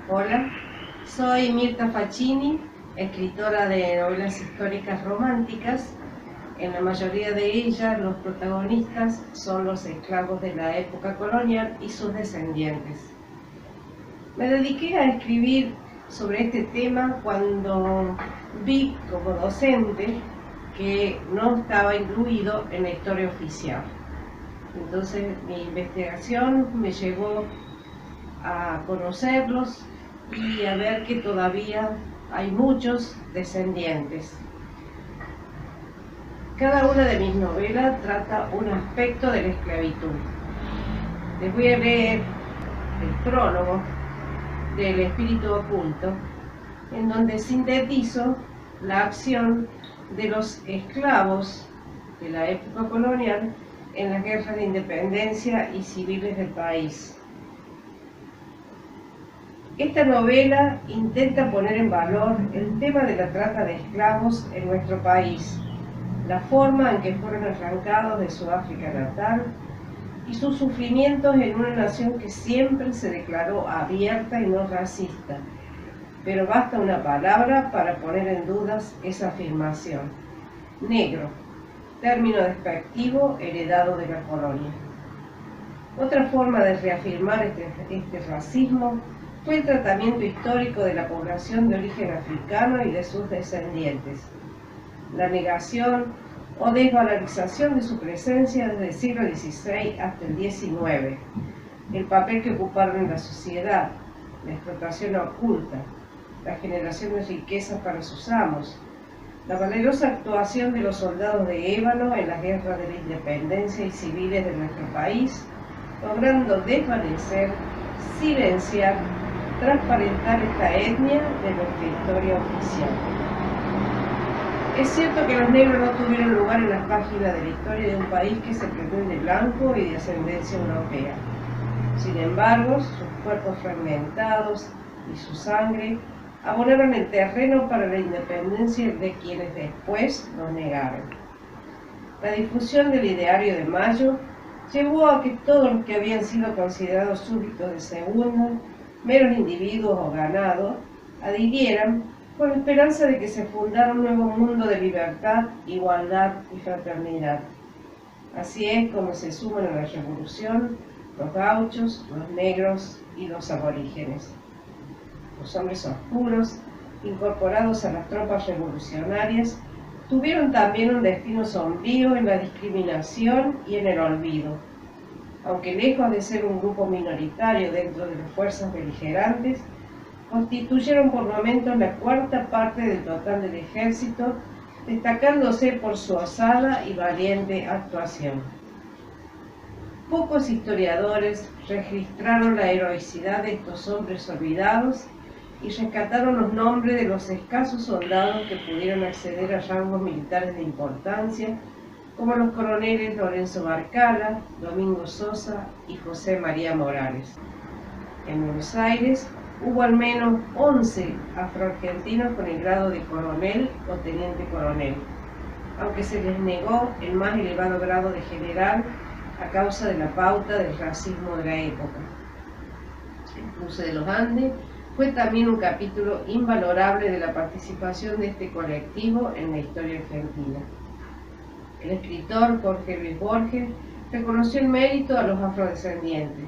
Hola, soy Mirta Facchini, escritora de novelas históricas románticas. En la mayoría de ellas los protagonistas son los esclavos de la época colonial y sus descendientes. Me dediqué a escribir sobre este tema cuando vi como docente que no estaba incluido en la historia oficial. Entonces mi investigación me llevó a conocerlos y a ver que todavía hay muchos descendientes. Cada una de mis novelas trata un aspecto de la esclavitud. Les voy a leer el prólogo del Espíritu Oculto, en donde sintetizo la acción de los esclavos de la época colonial en las guerras de independencia y civiles del país. Esta novela intenta poner en valor el tema de la trata de esclavos en nuestro país, la forma en que fueron arrancados de su África natal y sus sufrimientos en una nación que siempre se declaró abierta y no racista, pero basta una palabra para poner en dudas esa afirmación: negro, término despectivo heredado de la colonia. Otra forma de reafirmar este racismo fue el tratamiento histórico de la población de origen africano y de sus descendientes, la negación o desvalorización de su presencia desde el siglo XVI hasta el XIX, el papel que ocuparon en la sociedad, la explotación oculta, la generación de riqueza para sus amos, la valerosa actuación de los soldados de ébano en las guerras de la independencia y civiles de nuestro país, logrando desvanecer, silenciar, transparentar esta etnia de nuestra historia oficial. Es cierto que los negros no tuvieron lugar en las páginas de la historia de un país que se pretende blanco y de ascendencia europea. Sin embargo, sus cuerpos fragmentados y su sangre abonaron el terreno para la independencia de quienes después lo negaron. La difusión del ideario de Mayo llevó a que todos los que habían sido considerados súbditos de segunda, meros individuos o ganado, adhirieran con la esperanza de que se fundara un nuevo mundo de libertad, igualdad y fraternidad. Así es como se suman a la revolución los gauchos, los negros y los aborígenes. Los hombres oscuros, incorporados a las tropas revolucionarias, tuvieron también un destino sombrío en la discriminación y en el olvido. Aunque lejos de ser un grupo minoritario dentro de las fuerzas beligerantes, constituyeron por momentos la cuarta parte del total del ejército, destacándose por su osada y valiente actuación. Pocos historiadores registraron la heroicidad de estos hombres olvidados y rescataron los nombres de los escasos soldados que pudieron acceder a rangos militares de importancia, como los coroneles Lorenzo Barcala, Domingo Sosa y José María Morales. En Buenos Aires hubo al menos 11 afroargentinos con el grado de coronel o teniente coronel, aunque se les negó el más elevado grado de general a causa de la pauta del racismo de la época. El cruce de los Andes fue también un capítulo invalorable de la participación de este colectivo en la historia argentina. El escritor Jorge Luis Borges reconoció el mérito a los afrodescendientes.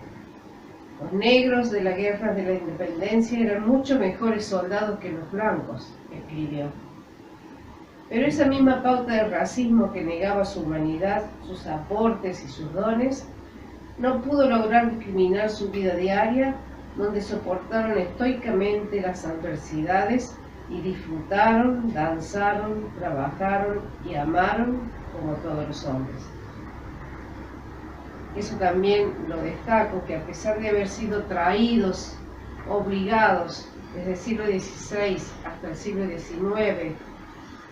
Los negros de las guerras de la independencia eran mucho mejores soldados que los blancos, escribió. Pero esa misma pauta de racismo que negaba su humanidad, sus aportes y sus dones, no pudo lograr discriminar su vida diaria, donde soportaron estoicamente las adversidades y disfrutaron, danzaron, trabajaron y amaron como todos los hombres. Eso también lo destaco, que a pesar de haber sido traídos, obligados, desde el siglo XVI hasta el siglo XIX,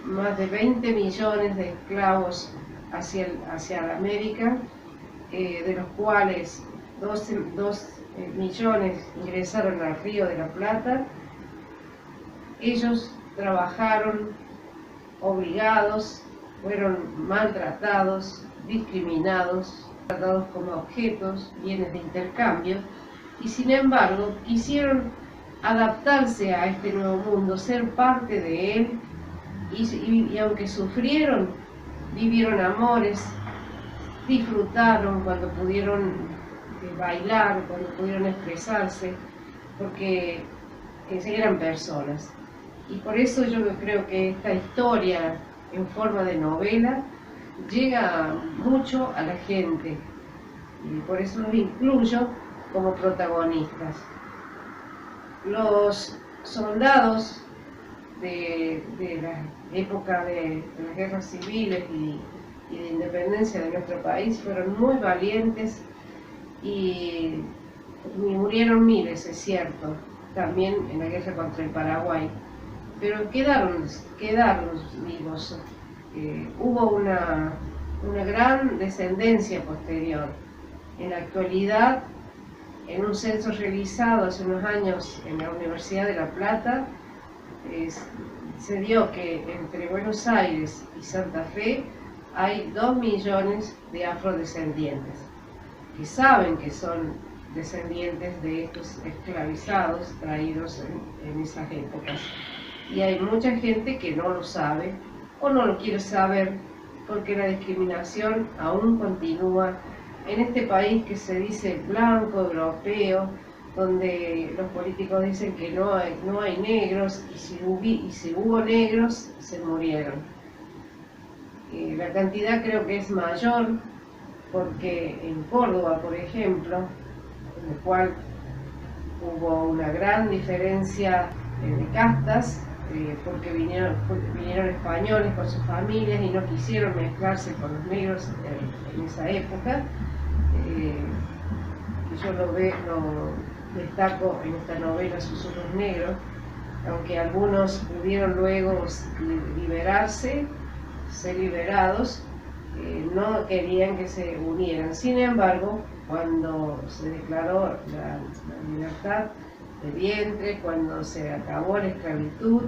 más de 20 millones de esclavos hacia América, de los cuales 2 millones ingresaron al Río de la Plata. Ellos trabajaron obligados, fueron maltratados, discriminados, tratados como objetos, bienes de intercambio, y sin embargo quisieron adaptarse a este nuevo mundo, ser parte de él, y aunque sufrieron, vivieron amores, disfrutaron cuando pudieron bailar, cuando pudieron expresarse, porque eran personas. Y por eso yo creo que esta historia en forma de novela llega mucho a la gente, y por eso los incluyo como protagonistas. Los soldados de la época de las guerras civiles y de independencia de nuestro país fueron muy valientes y murieron miles, es cierto, también en la guerra contra el Paraguay, pero quedaron vivos. Hubo una gran descendencia posterior. En la actualidad, en un censo realizado hace unos años en la Universidad de La Plata, se dio que entre Buenos Aires y Santa Fe hay 2 millones de afrodescendientes que saben que son descendientes de estos esclavizados traídos en esas épocas. Y hay mucha gente que no lo sabe o no lo quiere saber, porque la discriminación aún continúa en este país que se dice blanco, europeo, donde los políticos dicen que no hay negros, y si hubo negros, se murieron. La cantidad creo que es mayor, porque en Córdoba, por ejemplo, en el cual hubo una gran diferencia de castas, porque vinieron españoles con sus familias y no quisieron mezclarse con los negros en esa época. Yo lo destaco en esta novela Susurros Negros, aunque algunos pudieron luego liberarse, ser liberados, no querían que se unieran. Sin embargo, cuando se declaró la libertad de vientre, cuando se acabó la esclavitud,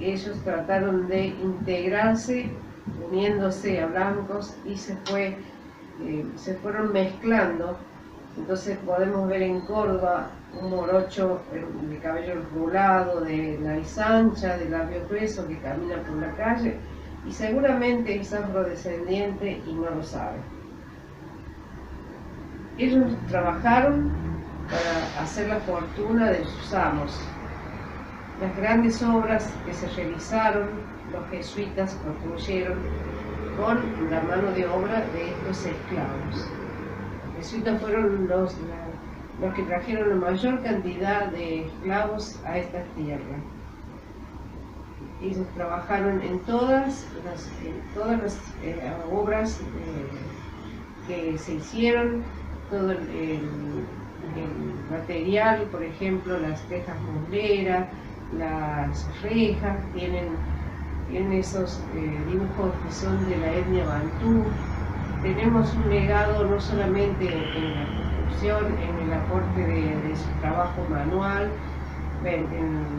ellos trataron de integrarse uniéndose a blancos y se fueron mezclando. Entonces podemos ver en Córdoba un morocho de cabello enrulado, de nariz ancha, de labio grueso, que camina por la calle, y seguramente es afrodescendiente y no lo sabe. Ellos trabajaron para hacer la fortuna de sus amos. Las grandes obras que se realizaron, los jesuitas construyeron con la mano de obra de estos esclavos. Los jesuitas fueron los que trajeron la mayor cantidad de esclavos a esta tierra. Ellos trabajaron en todas las obras que se hicieron, todo el material, por ejemplo, las tejas musleras, las rejas, tienen esos dibujos que son de la etnia bantú. Tenemos un legado no solamente en la construcción, en el aporte de su trabajo manual, en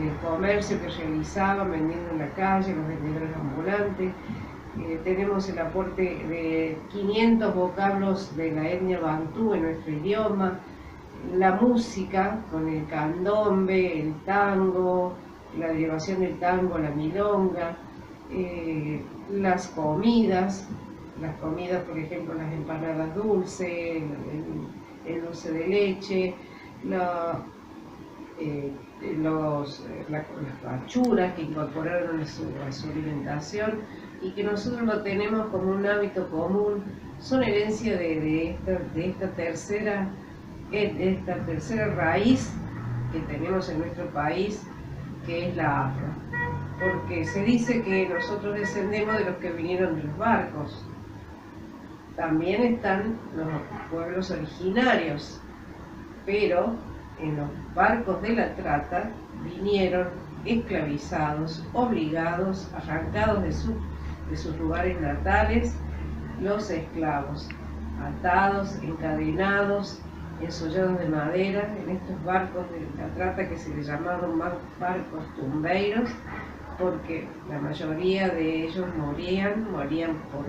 el comercio que realizaban vendiendo en la calle, los vendedores ambulantes. Tenemos el aporte de 500 vocablos de la etnia bantú en nuestro idioma, la música con el candombe, el tango, la derivación del tango, la milonga, las comidas, por ejemplo, las empanadas dulces, el dulce de leche, las fachuras que incorporaron a su alimentación y que nosotros lo tenemos como un hábito común, son herencia de esta tercera raíz que tenemos en nuestro país, que es la afro. Porque se dice que nosotros descendemos de los que vinieron de los barcos. También están los pueblos originarios, pero en los barcos de la trata vinieron esclavizados, obligados, arrancados de sus lugares natales, los esclavos, atados, encadenados, ensollados de madera, en estos barcos de la trata que se les llamaron barcos tumbeiros, porque la mayoría de ellos morían por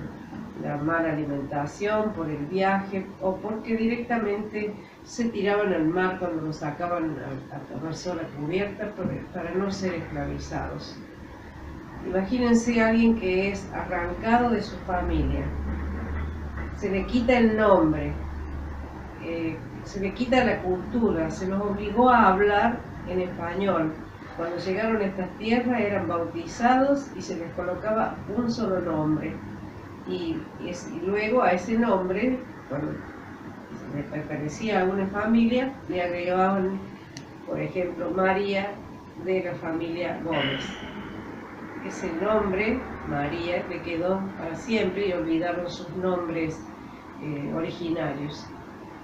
la mala alimentación, por el viaje o porque directamente se tiraban al mar cuando los sacaban a tomar sol a cubierta para no ser esclavizados. Imagínense a alguien que es arrancado de su familia, se le quita el nombre, se le quita la cultura, se los obligó a hablar en español. Cuando llegaron a estas tierras eran bautizados y se les colocaba un solo nombre. Y luego a ese nombre, cuando le pertenecía a una familia, le agregaban, por ejemplo, María de la familia Gómez. Ese nombre, María, le quedó para siempre y olvidaron sus nombres originarios.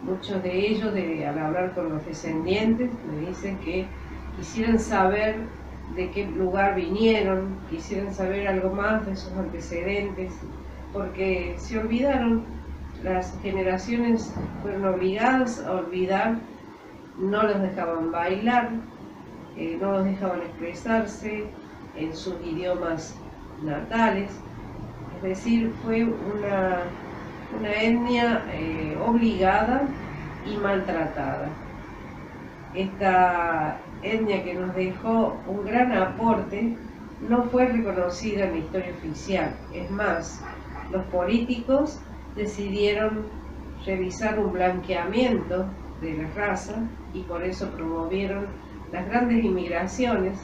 Muchos de ellos, al hablar con los descendientes, me dicen que quisieran saber de qué lugar vinieron, quisieran saber algo más de sus antecedentes, porque se olvidaron, las generaciones fueron obligadas a olvidar, no los dejaban bailar, no los dejaban expresarse en sus idiomas natales, es decir, fue una etnia obligada y maltratada. Esta etnia que nos dejó un gran aporte no fue reconocida en la historia oficial. Es más, los políticos decidieron realizar un blanqueamiento de la raza y por eso promovieron las grandes inmigraciones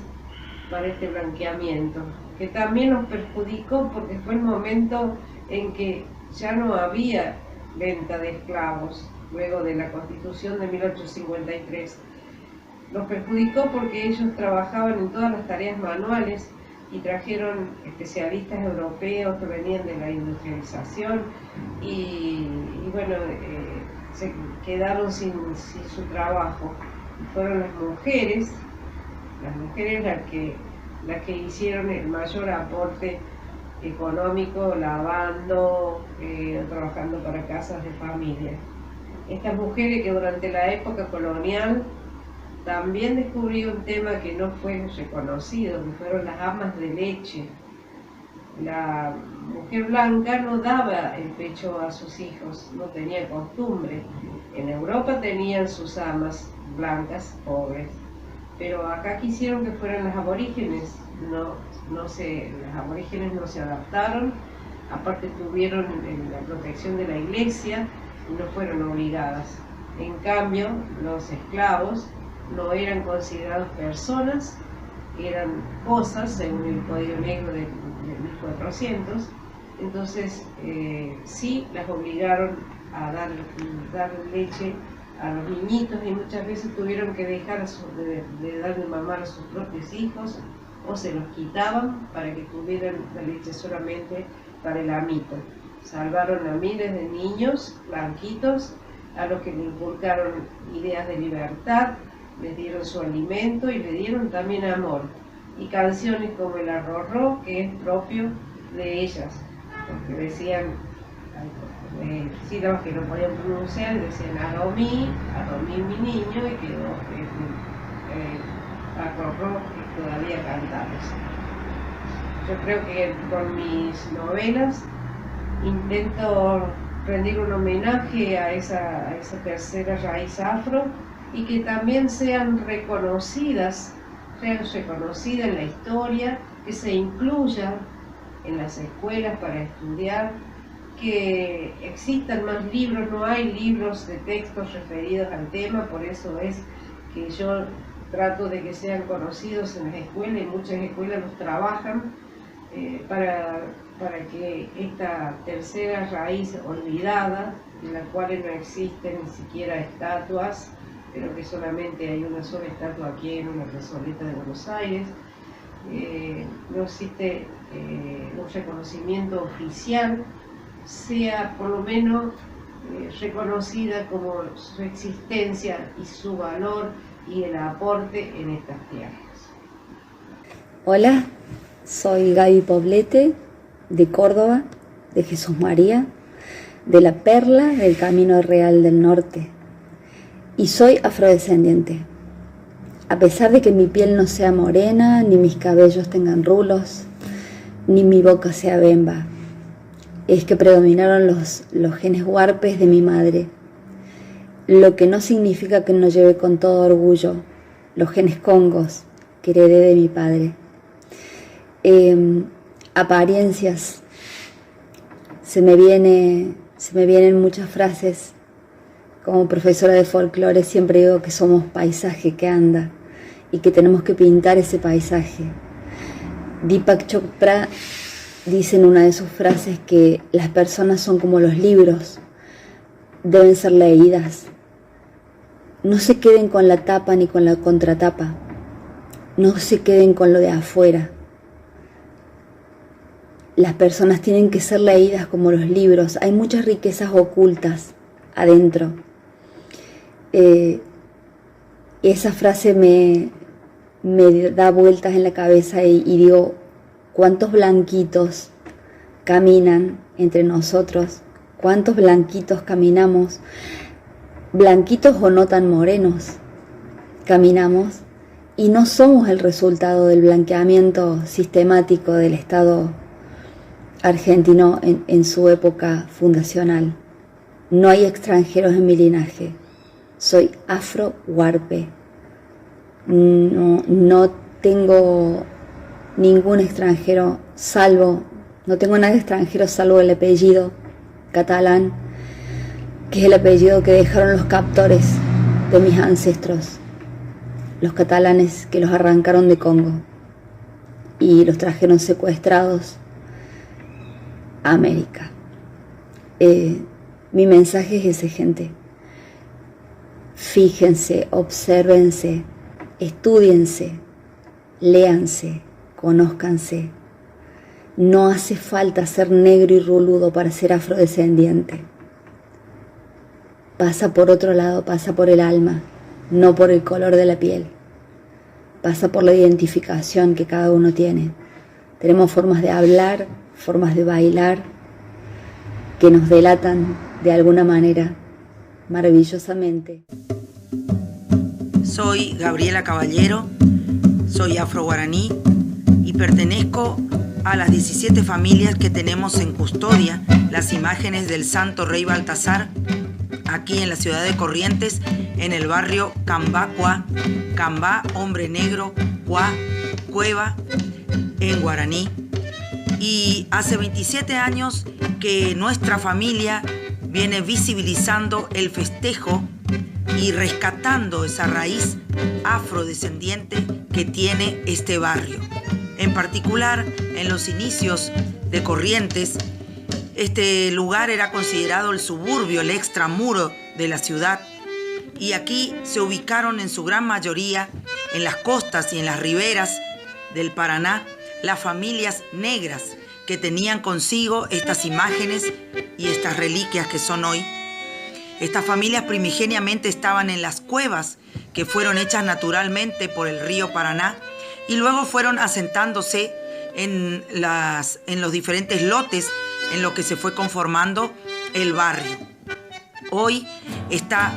para este blanqueamiento, que también nos perjudicó porque fue el momento en que ya no había venta de esclavos luego de la Constitución de 1853. Nos perjudicó porque ellos trabajaban en todas las tareas manuales y trajeron especialistas europeos que venían de la industrialización y bueno, se quedaron sin su trabajo. Fueron las mujeres las que hicieron el mayor aporte económico, lavando, trabajando para casas de familia. Estas mujeres que durante la época colonial también descubrió un tema que no fue reconocido, que fueron las amas de leche. La mujer blanca no daba el pecho a sus hijos, no tenía costumbre. En Europa tenían sus amas blancas, pobres, pero acá quisieron que fueran las aborígenes. Las aborígenes no se adaptaron, aparte tuvieron la protección de la iglesia y no fueron obligadas. En cambio, los esclavos no eran considerados personas, eran cosas según el Código Negro de 1400, entonces sí las obligaron a dar leche a los niñitos y muchas veces tuvieron que dejar de dar de mamar a sus propios hijos o se los quitaban para que tuvieran la leche solamente para el amito. Salvaron a miles de niños blanquitos a los que le inculcaron ideas de libertad, les dieron su alimento y le dieron también amor. Y canciones como el arrorró, que es propio de ellas, porque decían sílabas que no podían pronunciar, decían aromí mi niño, y quedó arrorró, que todavía cantamos. Yo creo que con mis novelas intento rendir un homenaje a esa tercera raíz afro y que también sean reconocidas en la historia, que se incluya en las escuelas para estudiar, que existan más libros. No hay libros de textos referidos al tema, por eso es que yo trato de que sean conocidos en las escuelas y muchas escuelas los trabajan para que esta tercera raíz olvidada, en la cual no existen ni siquiera estatuas, pero que solamente hay una sola estatua aquí en una plazoleta de Buenos Aires, no existe un reconocimiento oficial, sea por lo menos reconocida como su existencia y su valor y el aporte en estas tierras. Hola, soy Gaby Poblete, de Córdoba, de Jesús María, de la Perla del Camino Real del Norte, y soy afrodescendiente. A pesar de que mi piel no sea morena, ni mis cabellos tengan rulos, ni mi boca sea bemba, es que predominaron los genes huarpes de mi madre, lo que no significa que no lleve con todo orgullo los genes congos que heredé de mi padre. Apariencias, se me vienen muchas frases. Como profesora de folclore siempre digo que somos paisaje que anda y que tenemos que pintar ese paisaje. Deepak Chopra dice en una de sus frases que las personas son como los libros, deben ser leídas. No se queden con la tapa ni con la contratapa, no se queden con lo de afuera. Las personas tienen que ser leídas como los libros, hay muchas riquezas ocultas adentro. Esa frase me da vueltas en la cabeza y digo, ¿cuántos blanquitos caminan entre nosotros? ¿Cuántos blanquitos caminamos? Blanquitos o no tan morenos, caminamos y no somos el resultado del blanqueamiento sistemático del Estado argentino en su época fundacional. No hay extranjeros en mi linaje. Soy afro-huarpe. No tengo ningún extranjero no tengo nada extranjero salvo el apellido catalán, que es el apellido que dejaron los captores de mis ancestros, los catalanes que los arrancaron de Congo y los trajeron secuestrados a América. Mi mensaje es ese, gente. Fíjense, obsérvense, estúdiense, léanse, conózcanse. No hace falta ser negro y ruludo para ser afrodescendiente. Pasa por otro lado, pasa por el alma, no por el color de la piel. Pasa por la identificación que cada uno tiene. Tenemos formas de hablar, formas de bailar, que nos delatan de alguna manera maravillosamente. Soy Gabriela Caballero, soy afro-guaraní y pertenezco a las 17 familias que tenemos en custodia las imágenes del Santo Rey Baltasar aquí en la ciudad de Corrientes, en el barrio Cambá, Cambá, hombre negro, Cuá, cueva, en guaraní. Y hace 27 años que nuestra familia viene visibilizando el festejo y rescatando esa raíz afrodescendiente que tiene este barrio. En particular, en los inicios de Corrientes, este lugar era considerado el suburbio, el extramuro de la ciudad, y aquí se ubicaron en su gran mayoría, en las costas y en las riberas del Paraná, las familias negras que tenían consigo estas imágenes y estas reliquias que son hoy. Estas familias primigeniamente estaban en las cuevas que fueron hechas naturalmente por el río Paraná y luego fueron asentándose en los diferentes lotes en lo que se fue conformando el barrio. Hoy está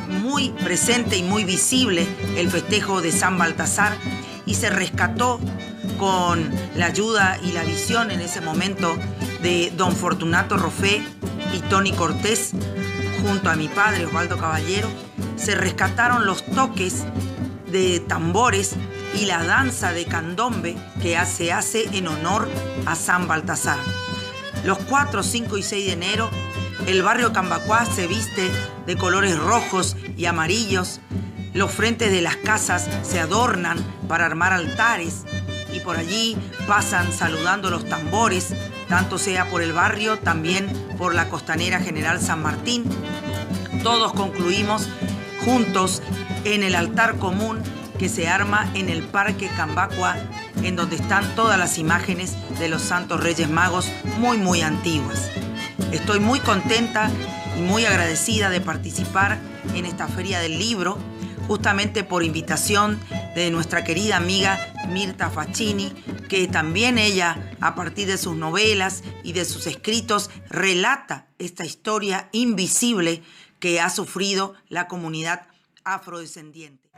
muy presente y muy visible el festejo de San Baltasar y se rescató con la ayuda y la visión en ese momento de don Fortunato Rofé y Tony Cortés, junto a mi padre Osvaldo Caballero. Se rescataron los toques de tambores y la danza de candombe que se hace en honor a San Baltasar. Los 4, 5 y 6 de enero, el barrio Cambacuá se viste de colores rojos y amarillos. Los frentes de las casas se adornan para armar altares y por allí pasan saludando los tambores, tanto sea por el barrio, también por la costanera General San Martín. Todos concluimos juntos en el altar común que se arma en el Parque Cambacuá, en donde están todas las imágenes de los Santos Reyes Magos muy antiguas. Estoy muy contenta y muy agradecida de participar en esta Feria del Libro, justamente por invitación de nuestra querida amiga Mirta Facchini, que también ella, a partir de sus novelas y de sus escritos, relata esta historia invisible que ha sufrido la comunidad afrodescendiente.